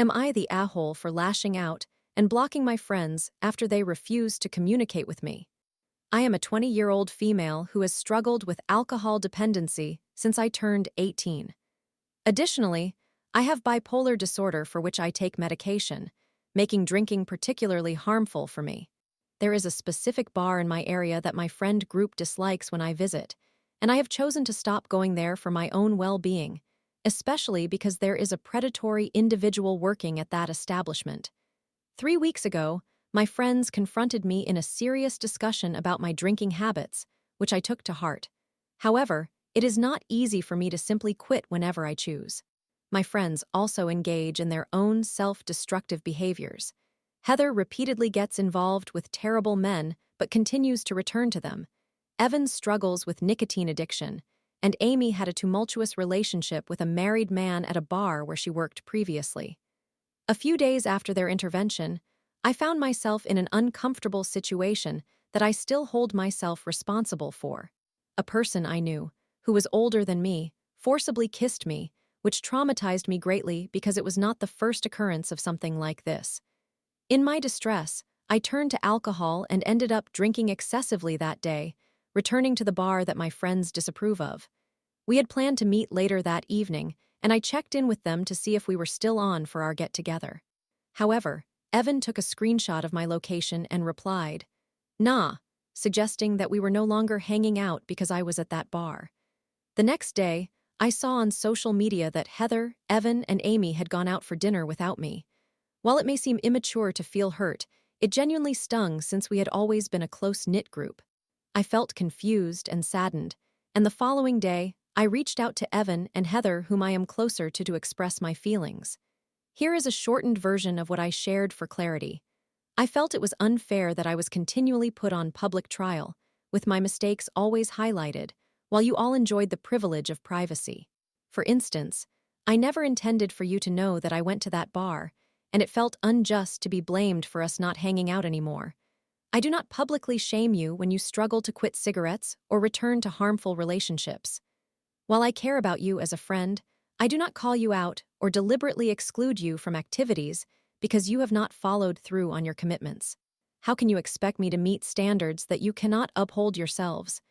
Am I the Ahole for lashing out and blocking my friends after they refuse to communicate with me? I am a 20-year-old female who has struggled with alcohol dependency since I turned 18. Additionally, I have bipolar disorder for which I take medication, making drinking particularly harmful for me. There is a specific bar in my area that my friend group dislikes when I visit, and I have chosen to stop going there for my own well-being, especially because there is a predatory individual working at that establishment. 3 weeks ago, my friends confronted me in a serious discussion about my drinking habits, which I took to heart. However, it is not easy for me to simply quit whenever I choose. My friends also engage in their own self-destructive behaviors. Heather repeatedly gets involved with terrible men but continues to return to them. Evan struggles with nicotine addiction, and Amy had a tumultuous relationship with a married man at a bar where she worked previously. A few days after their intervention, I found myself in an uncomfortable situation that I still hold myself responsible for. A person I knew, who was older than me, forcibly kissed me, which traumatized me greatly because it was not the first occurrence of something like this. In my distress, I turned to alcohol and ended up drinking excessively that day, returning to the bar that my friends disapprove of. We had planned to meet later that evening, and I checked in with them to see if we were still on for our get-together. However, Evan took a screenshot of my location and replied, "Nah," suggesting that we were no longer hanging out because I was at that bar. The next day, I saw on social media that Heather, Evan, and Amy had gone out for dinner without me. While it may seem immature to feel hurt, it genuinely stung since we had always been a close-knit group. I felt confused and saddened, and the following day, I reached out to Evan and Heather, whom I am closer to express my feelings. Here is a shortened version of what I shared for clarity. I felt it was unfair that I was continually put on public trial, with my mistakes always highlighted, while you all enjoyed the privilege of privacy. For instance, I never intended for you to know that I went to that bar, and it felt unjust to be blamed for us not hanging out anymore. I do not publicly shame you when you struggle to quit cigarettes or return to harmful relationships. While I care about you as a friend, I do not call you out or deliberately exclude you from activities because you have not followed through on your commitments. How can you expect me to meet standards that you cannot uphold yourselves?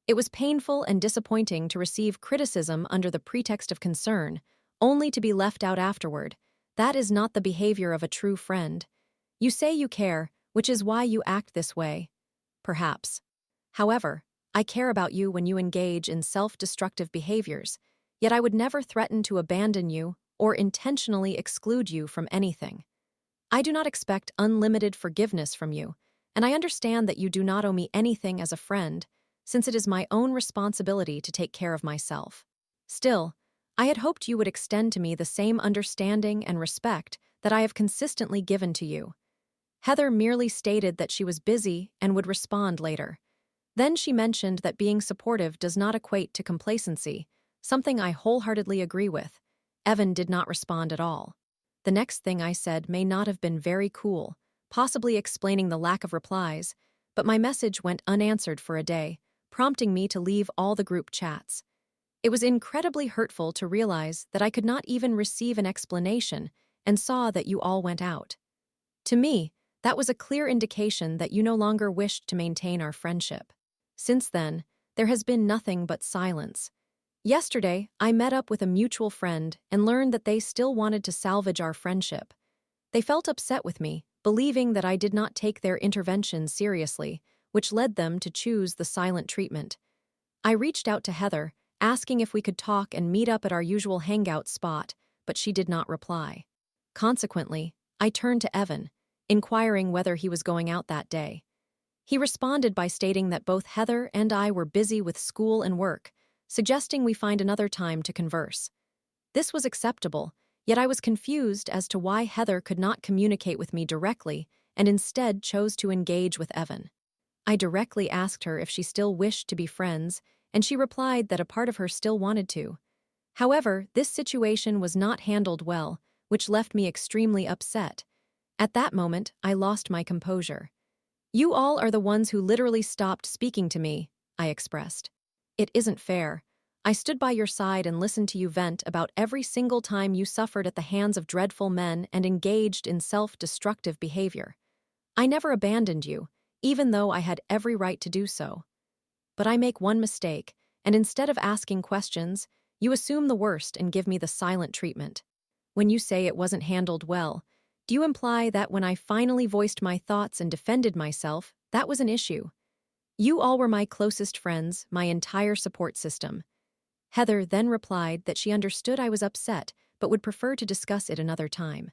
It was painful and disappointing to receive criticism under the pretext of concern, only to be left out afterward. That is not the behavior of a true friend. You say you care, which is why you act this way. Perhaps. However, I care about you when you engage in self-destructive behaviors, yet I would never threaten to abandon you or intentionally exclude you from anything. I do not expect unlimited forgiveness from you, and I understand that you do not owe me anything as a friend, since it is my own responsibility to take care of myself. Still, I had hoped you would extend to me the same understanding and respect that I have consistently given to you. Heather merely stated that she was busy and would respond later. Then she mentioned that being supportive does not equate to complacency, something I wholeheartedly agree with. Evan did not respond at all. The next thing I said may not have been very cool, possibly explaining the lack of replies, but my message went unanswered for a day, prompting me to leave all the group chats. It was incredibly hurtful to realize that I could not even receive an explanation and saw that you all went out. To me, that was a clear indication that you no longer wished to maintain our friendship. Since then, there has been nothing but silence. Yesterday, I met up with a mutual friend and learned that they still wanted to salvage our friendship. They felt upset with me, believing that I did not take their intervention seriously, which led them to choose the silent treatment. I reached out to Heather, asking if we could talk and meet up at our usual hangout spot, but she did not reply. Consequently, I turned to Evan, inquiring whether he was going out that day. He responded by stating that both Heather and I were busy with school and work, suggesting we find another time to converse. This was acceptable, yet I was confused as to why Heather could not communicate with me directly and instead chose to engage with Evan. I directly asked her if she still wished to be friends, and she replied that a part of her still wanted to. However, this situation was not handled well, which left me extremely upset. At that moment, I lost my composure. "You all are the ones who literally stopped speaking to me," I expressed. "It isn't fair. I stood by your side and listened to you vent about every single time you suffered at the hands of dreadful men and engaged in self-destructive behavior. I never abandoned you, even though I had every right to do so. But I make one mistake, and instead of asking questions, you assume the worst and give me the silent treatment. When you say it wasn't handled well, do you imply that when I finally voiced my thoughts and defended myself, that was an issue? You all were my closest friends, my entire support system. Heather then replied that she understood I was upset, but would prefer to discuss it another time.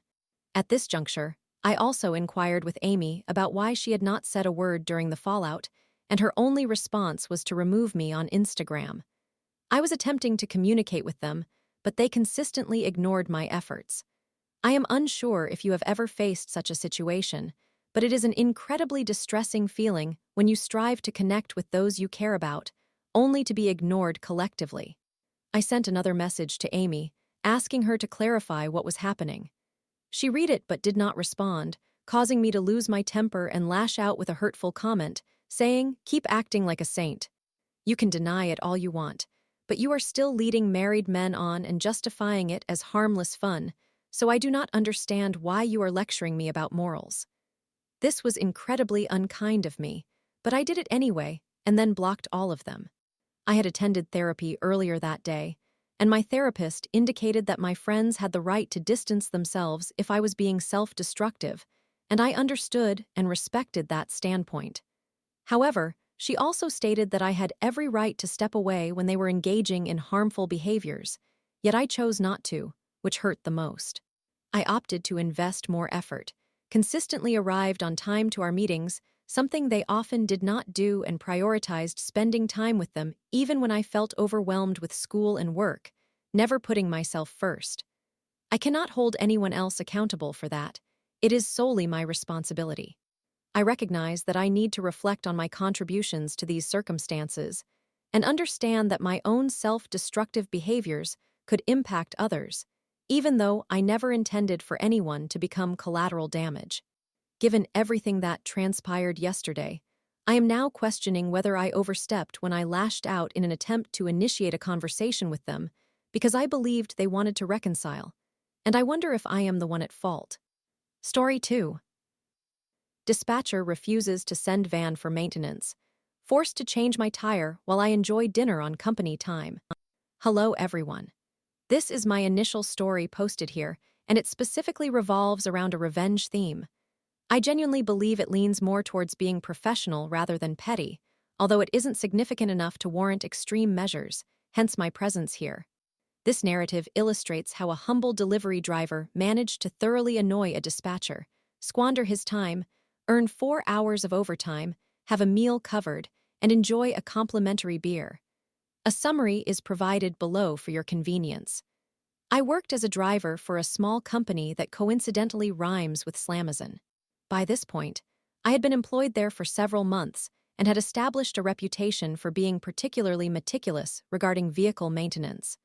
At this juncture, I also inquired with Amy about why she had not said a word during the fallout, and her only response was to remove me on Instagram. I was attempting to communicate with them, but they consistently ignored my efforts. I am unsure if you have ever faced such a situation, but it is an incredibly distressing feeling when you strive to connect with those you care about, only to be ignored collectively. I sent another message to Amy, asking her to clarify what was happening. She read it but did not respond, causing me to lose my temper and lash out with a hurtful comment, saying, "Keep acting like a saint. You can deny it all you want, but you are still leading married men on and justifying it as harmless fun, so I do not understand why you are lecturing me about morals." This was incredibly unkind of me, but I did it anyway, and then blocked all of them. I had attended therapy earlier that day, and my therapist indicated that my friends had the right to distance themselves if I was being self-destructive, and I understood and respected that standpoint. However, she also stated that I had every right to step away when they were engaging in harmful behaviors, yet I chose not to, which hurt the most. I opted to invest more effort, consistently arrived on time to our meetings, something they often did not do, and prioritized spending time with them even when I felt overwhelmed with school and work, never putting myself first. I cannot hold anyone else accountable for that. It is solely my responsibility. I recognize that I need to reflect on my contributions to these circumstances and understand that my own self-destructive behaviors could impact others, even though I never intended for anyone to become collateral damage. Given everything that transpired yesterday, I am now questioning whether I overstepped when I lashed out in an attempt to initiate a conversation with them because I believed they wanted to reconcile, and I wonder if I am the one at fault. Story 2. Dispatcher refuses to send van for maintenance. Forced to change my tire while I enjoy dinner on company time. Hello everyone. This is my initial story posted here, and it specifically revolves around a revenge theme. I genuinely believe it leans more towards being professional rather than petty, although it isn't significant enough to warrant extreme measures, hence my presence here. This narrative illustrates how a humble delivery driver managed to thoroughly annoy a dispatcher, squander his time, earn 4 hours of overtime, have a meal covered, and enjoy a complimentary beer. A summary is provided below for your convenience. I worked as a driver for a small company that coincidentally rhymes with Slamazon. By this point, I had been employed there for several months and had established a reputation for being particularly meticulous regarding vehicle maintenance.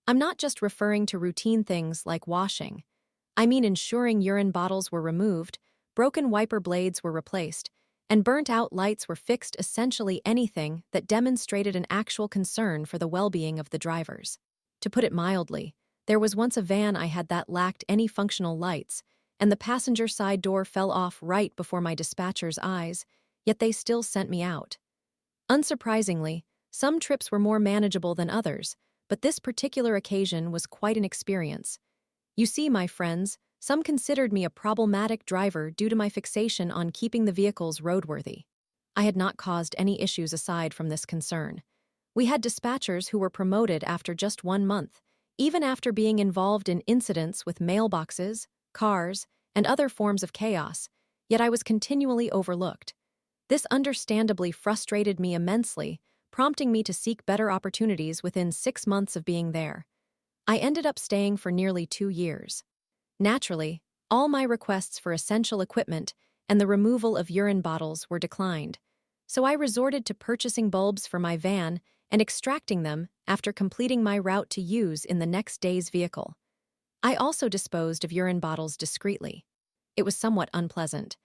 I'm not just referring to routine things like washing. I mean ensuring urine bottles were removed, broken wiper blades were replaced, and burnt-out lights were fixed, essentially anything that demonstrated an actual concern for the well-being of the drivers. To put it mildly, there was once a van I had that lacked any functional lights, and the passenger side door fell off right before my dispatcher's eyes, yet they still sent me out. Unsurprisingly, some trips were more manageable than others, but this particular occasion was quite an experience. You see, my friends, some considered me a problematic driver due to my fixation on keeping the vehicles roadworthy. I had not caused any issues aside from this concern. We had dispatchers who were promoted after just 1 month, even after being involved in incidents with mailboxes, cars, and other forms of chaos, yet I was continually overlooked. This understandably frustrated me immensely, prompting me to seek better opportunities within 6 months of being there. I ended up staying for nearly 2 years. Naturally, all my requests for essential equipment and the removal of urine bottles were declined, so I resorted to purchasing bulbs for my van and extracting them after completing my route to use in the next day's vehicle. I also disposed of urine bottles discreetly. It was somewhat unpleasant,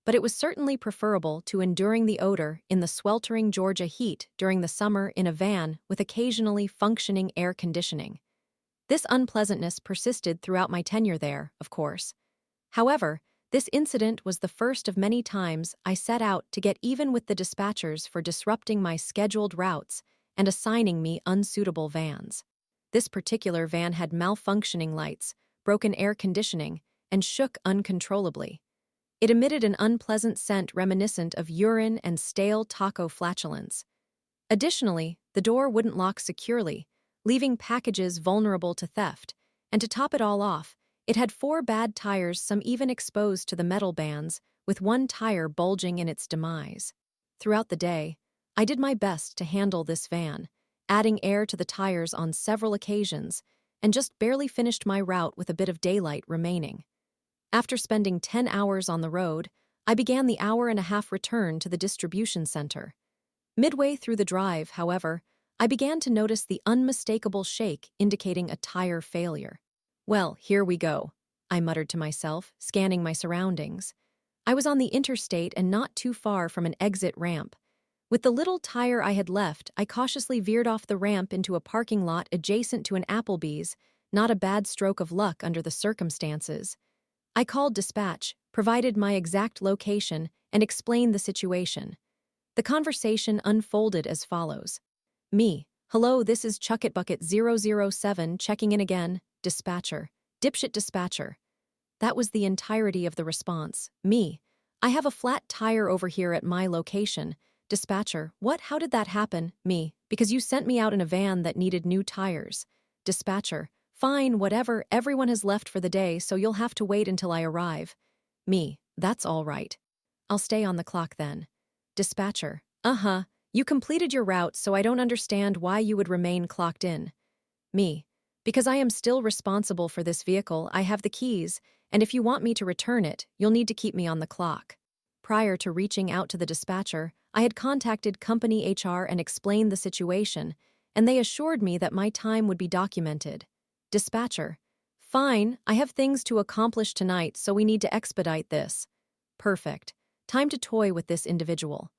but it was certainly preferable to enduring the odor in the sweltering Georgia heat during the summer in a van with occasionally functioning air conditioning. This unpleasantness persisted throughout my tenure there, of course. However, this incident was the first of many times I set out to get even with the dispatchers for disrupting my scheduled routes and assigning me unsuitable vans. This particular van had malfunctioning lights, broken air conditioning, and shook uncontrollably. It emitted an unpleasant scent reminiscent of urine and stale taco flatulence. Additionally, the door wouldn't lock securely, leaving packages vulnerable to theft, and to top it all off, it had 4 bad tires, some even exposed to the metal bands, with one tire bulging in its demise. Throughout the day, I did my best to handle this van, adding air to the tires on several occasions, and just barely finished my route with a bit of daylight remaining. After spending 10 hours on the road, I began the hour-and-a-half return to the distribution center. Midway through the drive, however, I began to notice the unmistakable shake indicating a tire failure. Well, here we go, I muttered to myself, scanning my surroundings. I was on the interstate and not too far from an exit ramp. With the little tire I had left, I cautiously veered off the ramp into a parking lot adjacent to an Applebee's, not a bad stroke of luck under the circumstances. I called dispatch, provided my exact location, and explained the situation. The conversation unfolded as follows. Me: "Hello, this is Chuckitbucket007 checking in again. Dispatcher: Dipshit dispatcher." That was the entirety of the response. Me: "I have a flat tire over here at my location." Dispatcher: "What? How did that happen?" Me: "Because you sent me out in a van that needed new tires." Dispatcher: "Fine, whatever, everyone has left for the day, so you'll have to wait until I arrive." Me: "That's all right. I'll stay on the clock then." Dispatcher: "Uh-huh. You completed your route, so I don't understand why you would remain clocked in." Me: "Because I am still responsible for this vehicle, I have the keys, and if you want me to return it, you'll need to keep me on the clock." Prior to reaching out to the dispatcher, I had contacted company HR and explained the situation, and they assured me that my time would be documented. Dispatcher: "Fine, I have things to accomplish tonight, so we need to expedite this." Perfect. Time to toy with this individual.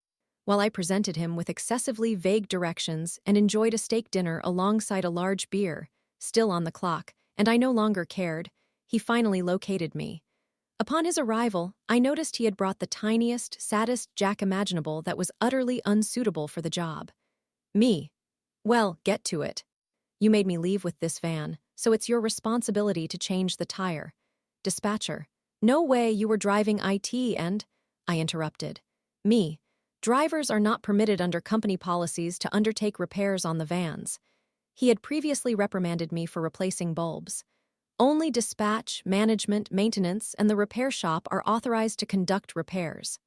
While I presented him with excessively vague directions and enjoyed a steak dinner alongside a large beer, still on the clock, and I no longer cared, he finally located me. Upon his arrival, I noticed he had brought the tiniest, saddest jack imaginable that was utterly unsuitable for the job. Me: "Well, get to it. You made me leave with this van, so it's your responsibility to change the tire." Dispatcher: "No way, you were driving IT and—" I interrupted. Me: "Drivers are not permitted under company policies to undertake repairs on the vans." He had previously reprimanded me for replacing bulbs. Only dispatch, management, maintenance, and the repair shop are authorized to conduct repairs.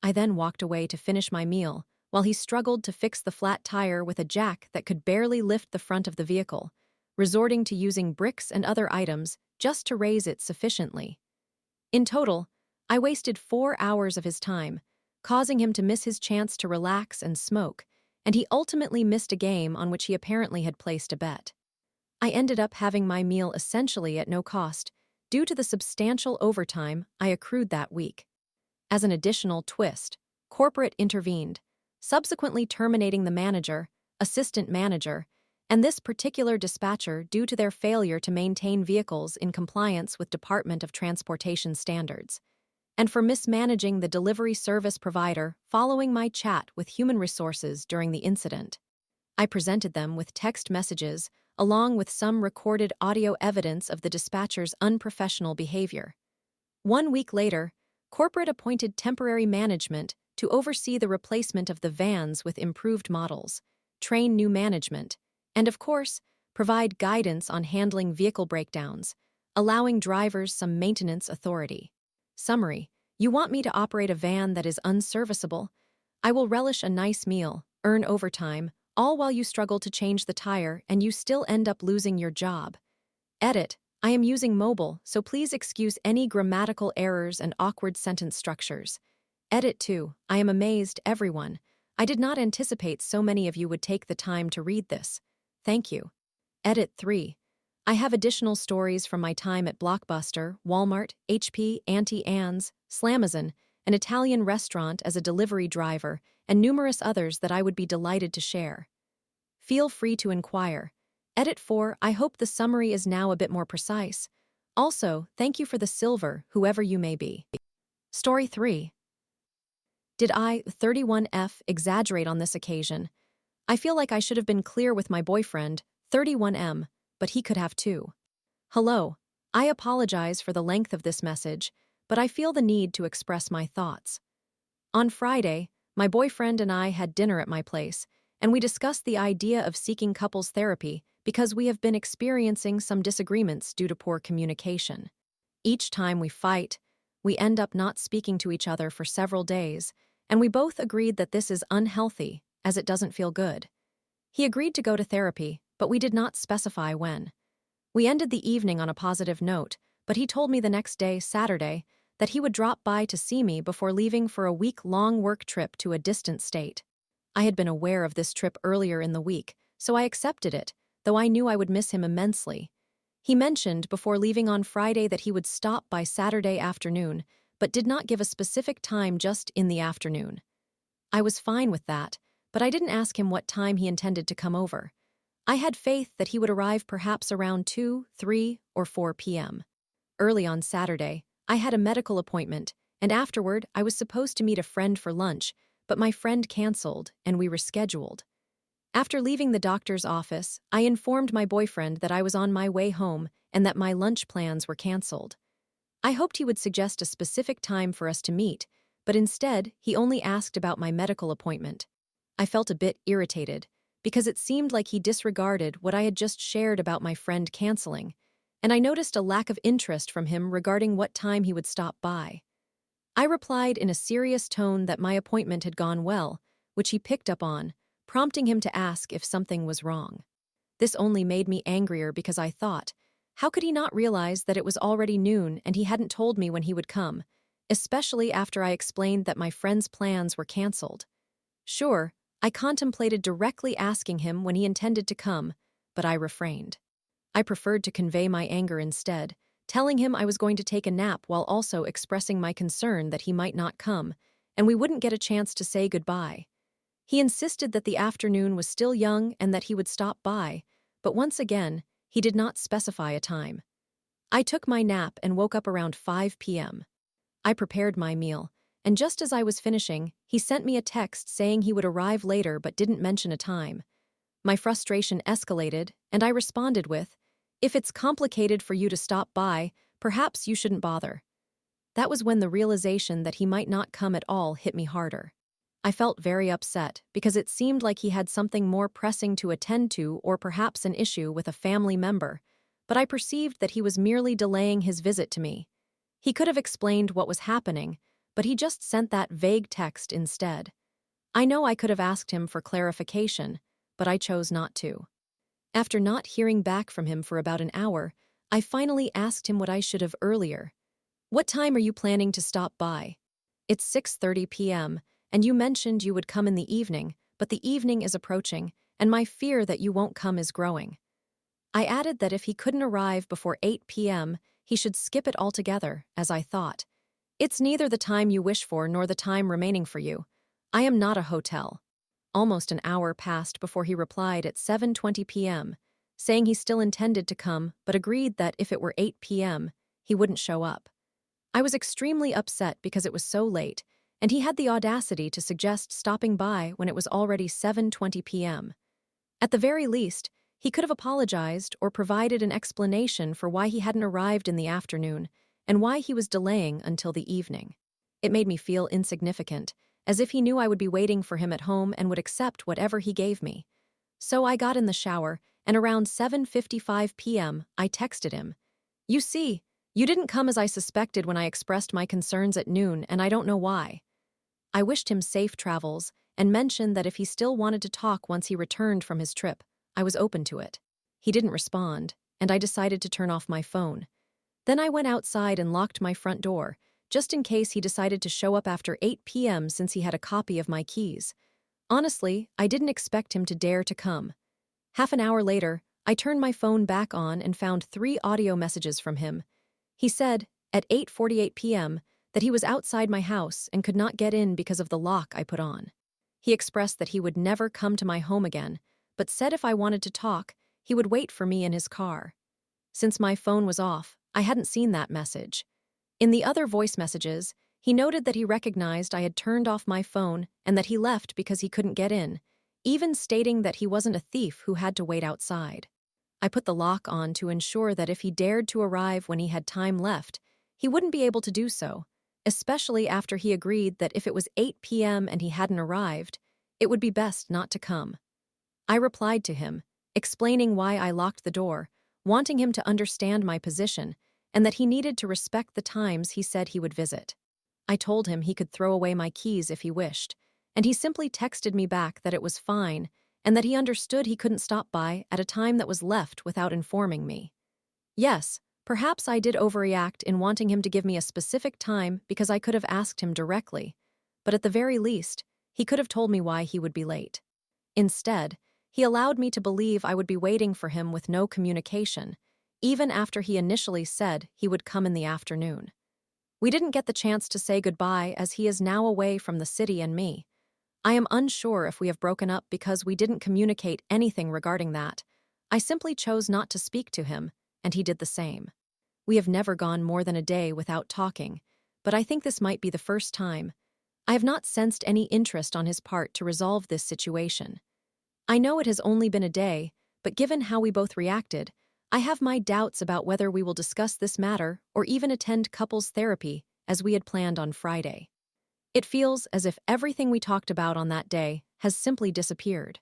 I then walked away to finish my meal, while he struggled to fix the flat tire with a jack that could barely lift the front of the vehicle, resorting to using bricks and other items just to raise it sufficiently. In total, I wasted 4 hours of his time, causing him to miss his chance to relax and smoke, and he ultimately missed a game on which he apparently had placed a bet. I ended up having my meal essentially at no cost, due to the substantial overtime I accrued that week. As an additional twist, corporate intervened, subsequently terminating the manager, assistant manager, and this particular dispatcher due to their failure to maintain vehicles in compliance with Department of Transportation standards, and for mismanaging the delivery service provider following my chat with human resources during the incident. I presented them with text messages along with some recorded audio evidence of the dispatcher's unprofessional behavior. 1 week later, corporate appointed temporary management to oversee the replacement of the vans with improved models, train new management, and of course, provide guidance on handling vehicle breakdowns, allowing drivers some maintenance authority. Summary: you want me to operate a van that is unserviceable? I will relish a nice meal, earn overtime, all while you struggle to change the tire and you still end up losing your job. Edit: I am using mobile, so please excuse any grammatical errors and awkward sentence structures. Edit 2: I am amazed, everyone. I did not anticipate so many of you would take the time to read this. Thank you. Edit 3: I have additional stories from my time at Blockbuster, Walmart, HP, Auntie Anne's, Slamazon, an Italian restaurant as a delivery driver, and numerous others that I would be delighted to share. Feel free to inquire. Edit 4. I hope the summary is now a bit more precise. Also, thank you for the silver, whoever you may be. Story 3. Did I, 31F, exaggerate on this occasion? I feel like I should have been clear with my boyfriend, 31M, but he could have too. Hello. I apologize for the length of this message, but I feel the need to express my thoughts. On Friday, my boyfriend and I had dinner at my place, and we discussed the idea of seeking couples therapy because we have been experiencing some disagreements due to poor communication. Each time we fight, we end up not speaking to each other for several days, and we both agreed that this is unhealthy, as it doesn't feel good. He agreed to go to therapy, but we did not specify when. We ended the evening on a positive note, but he told me the next day, Saturday, that he would drop by to see me before leaving for a week-long work trip to a distant state. I had been aware of this trip earlier in the week, so I accepted it, though I knew I would miss him immensely. He mentioned before leaving on Friday that he would stop by Saturday afternoon, but did not give a specific time, just in the afternoon. I was fine with that, but I didn't ask him what time he intended to come over. I had faith that he would arrive perhaps around 2, 3, or 4 p.m. Early on Saturday, I had a medical appointment, and afterward I was supposed to meet a friend for lunch, but my friend canceled, and we rescheduled. After leaving the doctor's office, I informed my boyfriend that I was on my way home and that my lunch plans were canceled. I hoped he would suggest a specific time for us to meet, but instead, he only asked about my medical appointment. I felt a bit irritated, because it seemed like he disregarded what I had just shared about my friend canceling, and I noticed a lack of interest from him regarding what time he would stop by. I replied in a serious tone that my appointment had gone well, which he picked up on, prompting him to ask if something was wrong. This only made me angrier because I thought, how could he not realize that it was already noon and he hadn't told me when he would come, especially after I explained that my friend's plans were canceled? Sure, I contemplated directly asking him when he intended to come, but I refrained. I preferred to convey my anger instead, telling him I was going to take a nap while also expressing my concern that he might not come, and we wouldn't get a chance to say goodbye. He insisted that the afternoon was still young and that he would stop by, but once again, he did not specify a time. I took my nap and woke up around 5 p.m. I prepared my meal, and just as I was finishing, he sent me a text saying he would arrive later but didn't mention a time. My frustration escalated, and I responded with, "If it's complicated for you to stop by, perhaps you shouldn't bother." That was when the realization that he might not come at all hit me harder. I felt very upset because it seemed like he had something more pressing to attend to, or perhaps an issue with a family member, but I perceived that he was merely delaying his visit to me. He could have explained what was happening, but he just sent that vague text instead. I know I could have asked him for clarification, but I chose not to. After not hearing back from him for about an hour, I finally asked him what I should have earlier. "What time are you planning to stop by?" "It's 6:30 p.m., and you mentioned you would come in the evening, but the evening is approaching, and my fear that you won't come is growing." I added that if he couldn't arrive before 8 p.m., he should skip it altogether, as I thought. "It's neither the time you wish for nor the time remaining for you. I am not a hotel." Almost an hour passed before he replied at 7:20 p.m., saying he still intended to come but agreed that if it were 8 p.m., he wouldn't show up. I was extremely upset because it was so late, and he had the audacity to suggest stopping by when it was already 7:20 p.m. At the very least, he could have apologized or provided an explanation for why he hadn't arrived in the afternoon and why he was delaying until the evening. It made me feel insignificant, as if he knew I would be waiting for him at home and would accept whatever he gave me. So I got in the shower, and around 7:55 p.m., I texted him, "You see, you didn't come as I suspected when I expressed my concerns at noon, and I don't know why." I wished him safe travels and mentioned that if he still wanted to talk once he returned from his trip, I was open to it. He didn't respond, and I decided to turn off my phone. Then I went outside and locked my front door, just in case he decided to show up after 8 p.m. since he had a copy of my keys. Honestly, I didn't expect him to dare to come. Half an hour later, I turned my phone back on and found 3 audio messages from him. He said, at 8:48 p.m., that he was outside my house and could not get in because of the lock I put on. He expressed that he would never come to my home again, but said if I wanted to talk, he would wait for me in his car. Since my phone was off, I hadn't seen that message. In the other voice messages, he noted that he recognized I had turned off my phone and that he left because he couldn't get in, even stating that he wasn't a thief who had to wait outside. I put the lock on to ensure that if he dared to arrive when he had time left, he wouldn't be able to do so, especially after he agreed that if it was 8 p.m. and he hadn't arrived, it would be best not to come. I replied to him, explaining why I locked the door, wanting him to understand my position, and that he needed to respect the times he said he would visit. I told him he could throw away my keys if he wished, and he simply texted me back that it was fine and that he understood he couldn't stop by at a time that was left without informing me. Yes, perhaps I did overreact in wanting him to give me a specific time because I could have asked him directly, but at the very least, he could have told me why he would be late. Instead, he allowed me to believe I would be waiting for him with no communication, even after he initially said he would come in the afternoon. We didn't get the chance to say goodbye as he is now away from the city and me. I am unsure if we have broken up because we didn't communicate anything regarding that. I simply chose not to speak to him, and he did the same. We have never gone more than a day without talking, but I think this might be the first time. I have not sensed any interest on his part to resolve this situation. I know it has only been a day, but given how we both reacted, I have my doubts about whether we will discuss this matter or even attend couples therapy as we had planned on Friday. It feels as if everything we talked about on that day has simply disappeared.